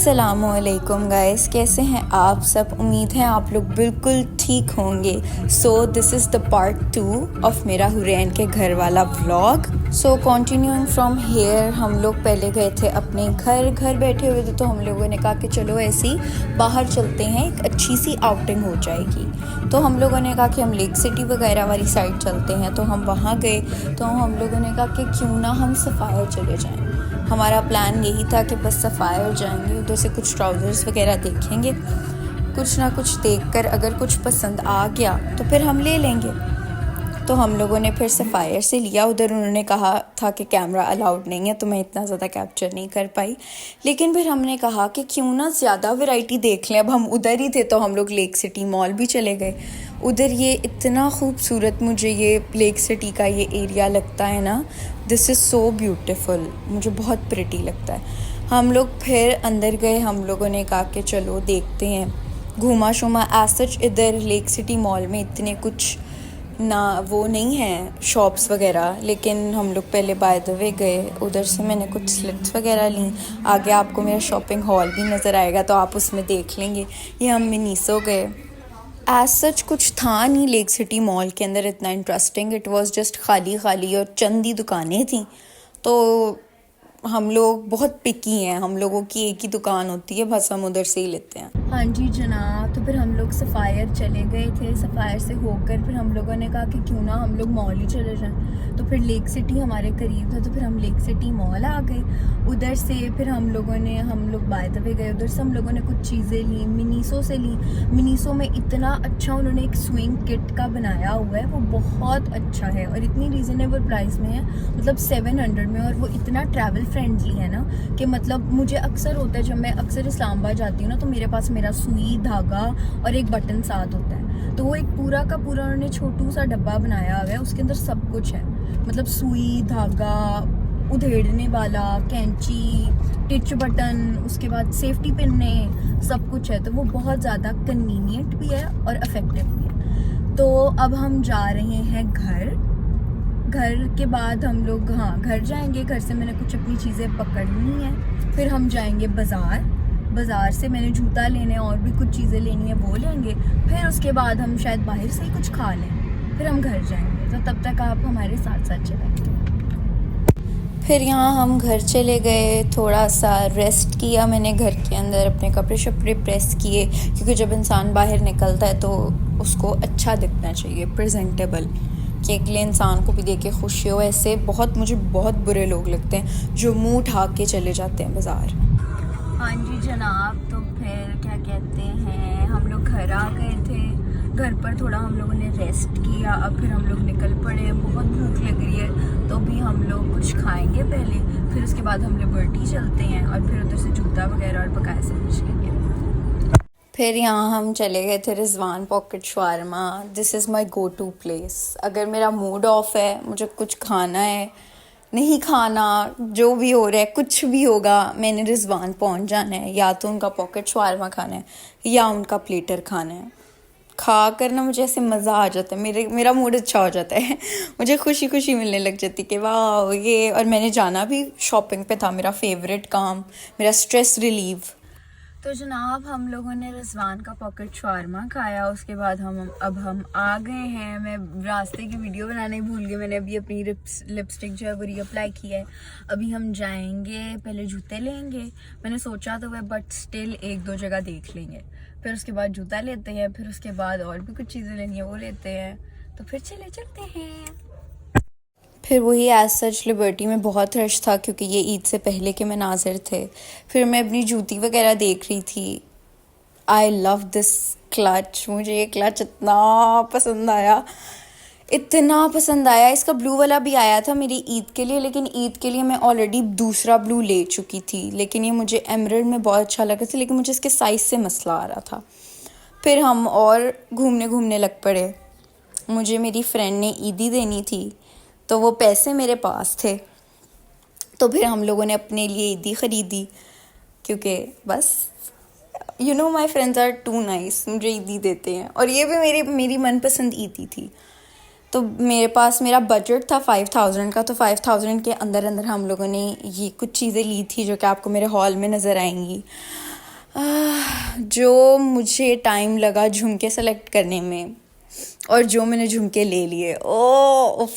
अस्सलामुअलैकुम गाइस, कैसे हैं आप सब। उम्मीद है आप लोग बिल्कुल ठीक होंगे। So this is the part 2 of मेरा हुरैन के घर वाला vlog. So continuing from here, हम लोग पहले गए थे अपने घर बैठे हुए थे, तो हम लोगों ने कहा कि चलो ऐसे ही बाहर चलते हैं, एक अच्छी सी आउटिंग हो जाएगी। तो हम लोगों ने कहा कि हम लेक सिटी वगैरह वाली साइड चलते हैं। तो हम वहाँ गए, तो हम लोगों ने कहा कि क्यों ना हम सफ़ायर चले जाएँ। हमारा प्लान यही था कि बस सफ़ायर जाएंगे, उधर से कुछ ट्राउज़र्स वगैरह देखेंगे, कुछ ना कुछ देखकर अगर कुछ पसंद आ गया तो फिर हम ले लेंगे। तो हम लोगों ने फिर सफ़ायर से लिया। उधर उन्होंने कहा था कि कैमरा अलाउड नहीं है, तो मैं इतना ज़्यादा कैप्चर नहीं कर पाई। लेकिन फिर हमने कहा कि क्यों ना ज़्यादा वैरायटी देख लें। अब हम उधर ही थे, तो हम लोग लेक सिटी मॉल भी चले गए। उधर ये इतना खूबसूरत मुझे ये लेक सिटी का ये एरिया लगता है ना, दिस इज़ सो ब्यूटीफुल, मुझे बहुत प्रिटी लगता है। हम लोग फिर अंदर गए। हम लोगों ने कहा कि चलो देखते हैं, घूमा शुमा। एज सच इधर लेक सिटी मॉल में इतने कुछ ना वो नहीं है शॉप्स वगैरह, लेकिन हम लोग पहले बाय द वे गए। उधर से मैंने कुछ स्लिप्स वगैरह ली। आगे आपको मेरा शॉपिंग हॉल भी नज़र आएगा, तो आप उसमें देख लेंगे। ये हम मिनीसो गए। एज सच कुछ था नहीं लेक सिटी मॉल के अंदर इतना इंटरेस्टिंग। इट वाज जस्ट खाली और चंद ही दुकानें थी। तो हम लोग बहुत पिकी हैं, हम लोगों की एक ही दुकान होती है, बस हम उधर से ही लेते हैं। हाँ जी जनाब। तो फिर हम लोग सफ़ायर चले गए थे। सफ़ायर से होकर फिर हम लोगों ने कहा कि क्यों ना हम लोग मॉल ही चले जाएं। तो फिर लेक सिटी हमारे करीब था, तो फिर हम लेक सिटी मॉल आ गए। उधर से फिर हम लोग बाय द वे गए। उधर से हम लोगों ने कुछ चीज़ें ली, मिनीसो से ली। मिनीसो में इतना अच्छा उन्होंने एक स्विंग किट का बनाया हुआ है, वो बहुत अच्छा है और इतनी रीज़नेबल प्राइस में है, मतलब 700 में। और वो इतना ट्रैवल फ्रेंडली है ना कि मतलब मुझे अक्सर होता है, जब मैं अक्सर इस्लामाबाद जाती हूँ ना, तो मेरे पास मेरा सुई, धागा और एक बटन साथ होता है। तो वो एक पूरा का पूरा उन्होंने छोटू सा डब्बा बनाया हुआ है, उसके अंदर सब कुछ है। मतलब सुई, धागा, उधेड़ने वाला, कैंची, टिच बटन, उसके बाद सेफ्टी पिन, सब कुछ है। तो वो बहुत ज़्यादा कन्वीनियंट भी है और इफ़ेक्टिव भी है। तो अब हम जा रहे हैं घर के बाद हम लोग घर जाएंगे। घर से मैंने कुछ अपनी चीज़ें पकड़नी है। फिर हम जाएंगे बाज़ार से मैंने जूता लेने और भी कुछ चीज़ें लेनी है, वो लेंगे। फिर उसके बाद हम शायद बाहर से ही कुछ खा लें, फिर हम घर जाएंगे। तो तब तक आप हमारे साथ चलेंगे। फिर यहाँ हम घर चले गए, थोड़ा सा रेस्ट किया मैंने घर के अंदर, अपने कपड़े शपड़े प्रेस किए, क्योंकि जब इंसान बाहर निकलता है तो उसको अच्छा दिखना चाहिए, प्रेजेंटेबल, कि अगले इंसान को भी देख के खुशी हो। ऐसे मुझे बहुत बुरे लोग लगते हैं जो मुंह उठा के चले जाते हैं बाज़ार। हाँ जी जनाब। तो फिर क्या कहते हैं, हम लोग घर आ गए थे। घर पर थोड़ा हम लोगों ने रेस्ट किया। अब फिर हम लोग निकल पड़े। बहुत भूख लग रही है, तो भी हम लोग कुछ खाएंगे पहले, फिर उसके बाद हम लिबर्टी चलते हैं और फिर उधर से जूता वगैरह और बकाया सब कुछ लेंगे। फिर यहाँ हम चले गए थे Rizwan pocket shawarma. This is my go to place. अगर मेरा मूड ऑफ है, मुझे कुछ खाना है, नहीं खाना, जो भी हो रहा है, कुछ भी होगा, मैंने रिजवान पहुँच जाना है। या तो उनका पॉकेट शवारमा खाना है या उनका प्लेटर खाना है। खा कर ना मुझे ऐसे मज़ा आ जाता है, मेरा मूड अच्छा हो जाता है। मुझे खुशी मिलने लग जाती कि वाह ये। और मैंने जाना भी शॉपिंग पे था, मेरा फेवरेट काम, मेरा स्ट्रेस रिलीव। तो जनाब हम लोगों ने रिजवान का पॉकेट शवारमा खाया। उसके बाद अब हम आ गए हैं। मैं रास्ते की वीडियो बनाने भूल गई। मैंने अभी अपनी लिपस्टिक जो है वो रीअप्लाई की है। अभी हम जाएंगे, पहले जूते लेंगे। मैंने सोचा तो वह, बट स्टिल एक दो जगह देख लेंगे। फिर उसके बाद जूता लेते हैं, फिर उसके बाद और भी कुछ चीज़ें लेनी है वो लेते हैं। तो फिर चलते हैं। फिर वही एज सच लिबर्टी में बहुत रश था, क्योंकि ये ईद से पहले के मनाजिर थे। फिर मैं अपनी जूती वगैरह देख रही थी। I love this clutch. मुझे ये क्लच इतना पसंद आया। इसका ब्लू वाला भी आया था मेरी ईद के लिए, लेकिन ईद के लिए मैं ऑलरेडी दूसरा ब्लू ले चुकी थी। लेकिन ये मुझे एमरल्ड में बहुत अच्छा लगा था, लेकिन मुझे इसके साइज़ से मसला आ रहा था। फिर हम और घूमने लग पड़े। मुझे मेरी फ्रेंड ने ईदी देनी थी, तो वो पैसे मेरे पास थे, तो फिर हम लोगों ने अपने लिए ईदी ख़रीदी, क्योंकि बस my friends are too nice, मुझे ईदी देते हैं। और ये भी मेरी मनपसंद ईदी थी। तो मेरा बजट था 5000 का, तो 5000 के अंदर हम लोगों ने ये कुछ चीज़ें ली थी, जो कि आपको मेरे हॉल में नज़र आएंगी। जो मुझे टाइम लगा झुमके सेलेक्ट करने में और जो मैंने झुमके ले लिए, oh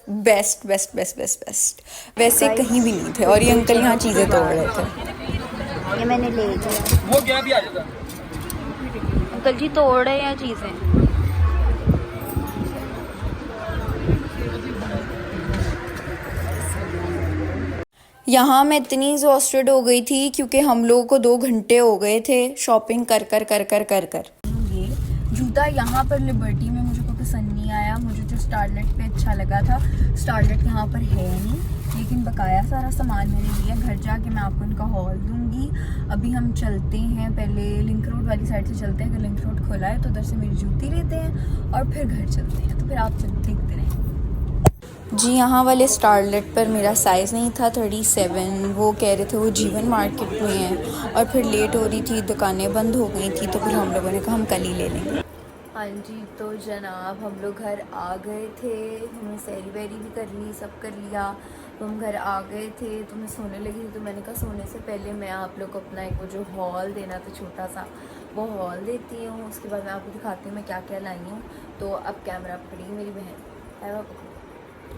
best best best best best, वैसे कहीं भी नहीं थे। और ये अंकल यहाँ चीज़ें तोड़ रहे थे। ये मैंने ले लिया। वो क्या भी आ जाता। अंकल जी तोड़ रहे हैं चीज़ें। यहाँ मैं इतनी एग्जॉस्टेड हो गई थी क्योंकि हम लोगों को 2 घंटे हो गए थे शॉपिंग कर कर कर कर कर कर। ये जूता यहाँ पर लिबर्टी में मुझे कोई पसंद नहीं आया। मुझे जो स्टारलेट पे अच्छा लगा था, स्टारलेट यहाँ पर है नहीं, लेकिन बकाया सारा सामान मैंने लिया। घर जाके मैं आपको इनका हॉल दूंगी। अभी हम चलते हैं, पहले लिंक रोड वाली साइड से चलते हैं। अगर लिंक रोड खुला है तो उधर से मेरी जूती लेते हैं और फिर घर चलते हैं। तो फिर आप देखते रहें। जी यहाँ वाले स्टारलेट पर मेरा साइज़ नहीं था 37। वो कह रहे थे वो जीवन मार्केट में है और फिर लेट हो रही थी, दुकानें बंद हो गई थी, तो फिर हम लोगों ने कहा हम कल ही ले लेंगे। हाँ जी, तो जनाब हम लोग घर आ गए थे। हमने सैरी वैरी भी कर ली, सब कर लिया। तो हम घर आ गए थे, तो मैं सोने लगी थी। तो मैंने कहा सोने से पहले मैं आप लोग को अपना एक वो जो हॉल देना था छोटा सा, वो हॉल देती हूँ। उसके बाद मैं आपको दिखाती हूँ मैं क्या क्या लाई हूँ। तो अब कैमरा पकड़ी मेरी बहन,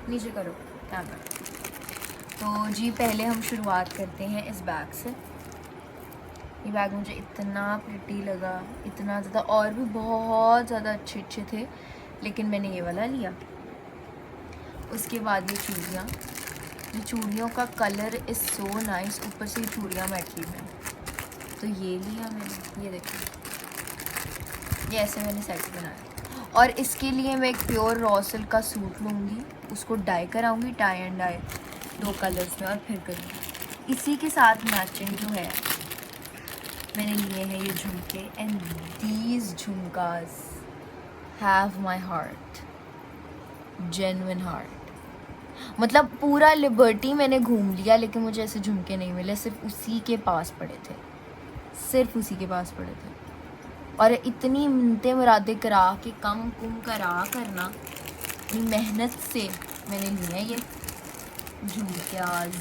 नीचे करो कैमरा। तो जी पहले हम शुरुआत करते हैं इस बैग से। ये बैग मुझे इतना प्रिटी लगा, इतना ज़्यादा, और भी बहुत ज़्यादा अच्छे अच्छे थे, लेकिन मैंने ये वाला लिया। उसके बाद ये चूड़ियाँ, ये चूड़ियों का कलर इज़ सो नाइस, ऊपर से ये चूड़ियाँ बैठी हुई हैं, तो ये लिया मैंने। ये देखिए, ये ऐसे मैंने सेट बनाया। और इसके लिए मैं एक प्योर रॉ सिल्क का सूट लूँगी, उसको डाई कराऊँगी, टाई एंड डाई 2 कलर्स में, और फिर करूँगी। इसी के साथ मैचिंग जो है मैंने लिए हैं ये झुमके, and these झुमकास have my heart, genuine heart. मतलब पूरा लिबर्टी मैंने घूम लिया, लेकिन मुझे ऐसे झुमके नहीं मिले, सिर्फ उसी के पास पड़े थे, सिर्फ उसी के पास पड़े थे। और इतनी मिन्नतें मुरादे करा के कम कुम करा करना, इतनी मेहनत से मैंने लिए ये झुमकियाज।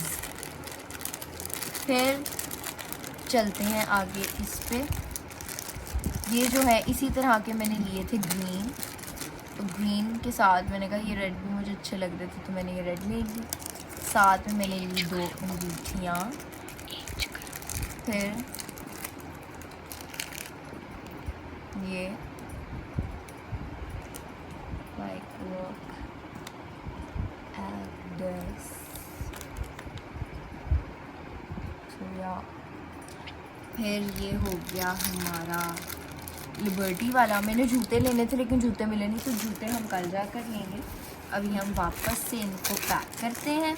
फिर चलते हैं आगे इस पे। ये जो है इसी तरह के मैंने लिए थे ग्रीन, तो ग्रीन के साथ मैंने कहा ये रेड भी मुझे अच्छे लग रहे थे, तो मैंने ये रेड ले ली। साथ में मैंने ली 2 अंगूठियाँ। फिर ये like look at this, so yeah। फिर ये हो गया हमारा लिबर्टी वाला। मैंने जूते लेने थे लेकिन जूते मिले नहीं, तो जूते हम कल जाकर लेंगे। अभी हम वापस से इनको पैक करते हैं।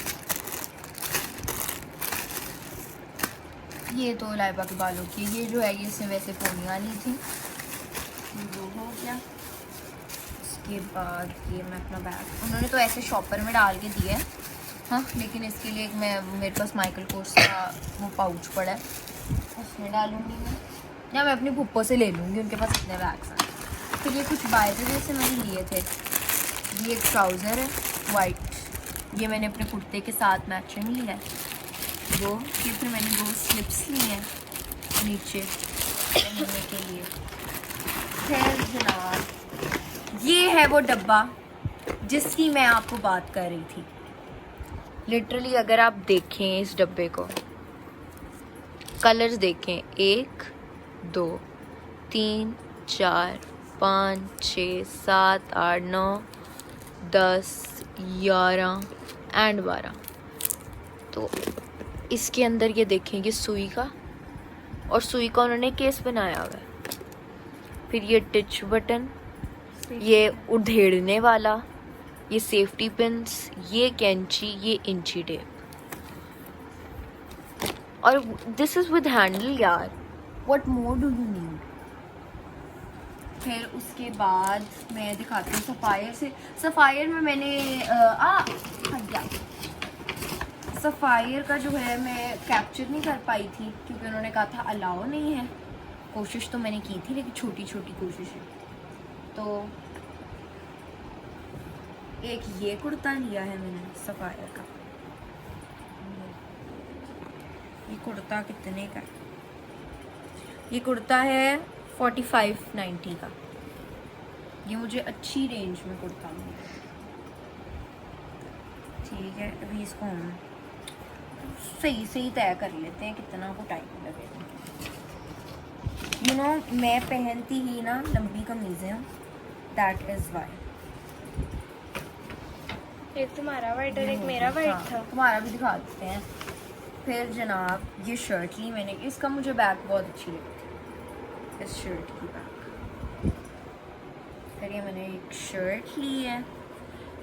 ये तो लाइबा के बालों की, ये जो है ये इसमें वैसे पोनियाँ नहीं थी, वो हो गया। उसके बाद ये मैं अपना बैग, उन्होंने तो ऐसे शॉपर में डाल के दिया है, हाँ, लेकिन इसके लिए मेरे पास माइकल कोर्स का वो पाउच पड़ा है, उसमें डालूँगी मैं, या मैं अपनी पुप्पो से ले लूँगी, उनके पास इतने बैग्स हैं। फिर ये कुछ बायजे जैसे मैंने लिए थे। ये एक ट्राउज़र है वाइट, ये मैंने अपने कुर्ते के साथ मैचिंग लिया है वो। फिर मैंने 2 स्लिप्स लिए हैं नीचे पहनने के लिए। खैर जनाब, ये है वो डब्बा जिसकी मैं आपको बात कर रही थी। लिटरली अगर आप देखें इस डब्बे को, कलर्स देखें, 1 2 3 4 5 6 7 8 9 10 11 एंड 12। तो इसके अंदर ये देखें, ये सुई का, और सुई का उन्होंने केस बनाया हुआ है। फिर ये टिच बटन, ये उधेड़ने वाला, ये सेफ्टी पिन्स, ये कैंची, ये इंची टेप, और दिस इज़ विद हैंडल यार, what more do you need. फिर उसके बाद मैं दिखाती हूँ सफ़ायर से। सफ़ायर में मैंने सफ़ायर का जो है मैं कैप्चर नहीं कर पाई थी क्योंकि उन्होंने कहा था अलाउ नहीं है। कोशिश तो मैंने की थी, लेकिन छोटी छोटी कोशिशें। तो एक ये कुर्ता लिया है मैंने सफ़ायर का, ये कुर्ता कितने का, ये कुर्ता है 45-90 का। ये मुझे अच्छी रेंज में कुर्ता मिला। ठीक है, अभी इसको हम सही सही तय कर लेते हैं कितना को टाइम लगेगा। यू नो मैं पहनती ही ना लंबी कमीज़ें हूँ, दैट इज़ वाई। एक तुम्हारा वाइट और एक मेरा वाइट हाँ, था। तुम्हारा भी दिखा देते हैं। फिर जनाब ये शर्ट ली मैंने, इसका मुझे बैक बहुत अच्छी लगी, इस शर्ट की बैक। फिर ये मैंने एक शर्ट ली है,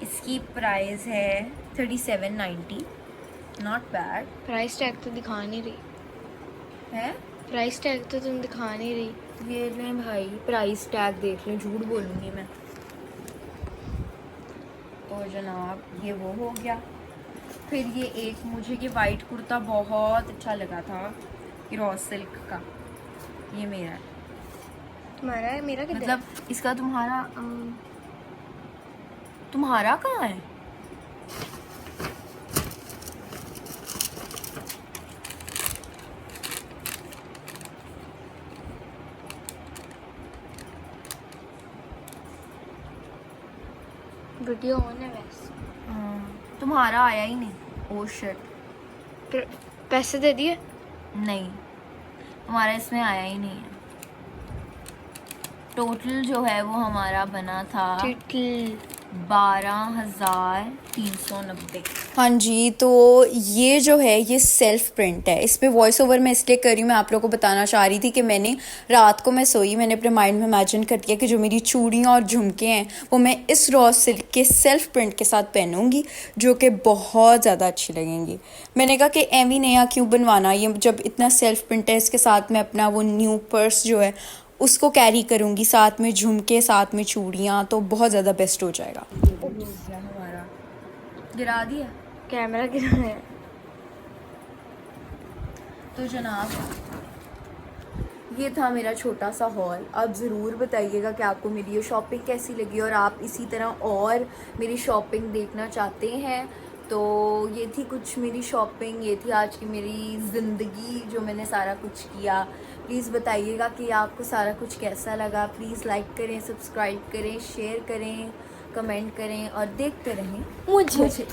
इसकी प्राइस है 3790, नॉट बैड प्राइस टैग तो दिखा नहीं रही। है। प्राइस टैग तो तुम दिखा नहीं रही। ये लें भाई, प्राइस टैग देख लें, झूठ बोलूँगी मैं। तो जनाब ये वो हो गया। फिर ये एक मुझे ये वाइट कुर्ता बहुत अच्छा लगा था, ये रॉ सिल्क का, ये मेरा है। तुम्हारा है, मेरा किधर? मतलब इसका तुम्हारा कहाँ है? वीडियो ऑन है वैसे। तुम्हारा आया ही नहीं। ओ शिट, पैसे दे दिए? नहीं, हमारा इसमें आया ही नहीं है। टोटल जो है वो हमारा बना था 12,390। हाँ जी, तो ये जो है ये सेल्फ प्रिंट है। इस पर वॉइस ओवर मैं इसलिए कर रही हूँ, मैं आप लोगों को बताना चाह रही थी कि मैंने रात को मैं सोई, मैंने अपने माइंड में इमेजिन कर दिया कि जो मेरी चूड़ियाँ और झुमके हैं वो मैं इस रॉ सिल्क के सेल्फ प्रिंट के साथ पहनूंगी, जो कि बहुत ज़्यादा अच्छी लगेंगी। मैंने कहा कि एवी नया क्यों बनवाना, ये जब इतना सेल्फ प्रिंट है, इसके साथ मैं अपना वो न्यू पर्स जो है उसको कैरी करूँगी, साथ में झुमके, साथ में चूड़ियाँ, तो बहुत ज़्यादा बेस्ट हो जाएगा। हमारा गिरा दिया कैमरा गिरा है। तो जनाब ये था मेरा छोटा सा हॉल। आप ज़रूर बताइएगा कि आपको मेरी ये शॉपिंग कैसी लगी, और आप इसी तरह और मेरी शॉपिंग देखना चाहते हैं। तो ये थी कुछ मेरी शॉपिंग, ये थी आज की मेरी ज़िंदगी, जो मैंने सारा कुछ किया। प्लीज़ बताइएगा कि आपको सारा कुछ कैसा लगा। प्लीज़ लाइक करें, सब्सक्राइब करें, शेयर करें, कमेंट करें और देखते रहें मुझे।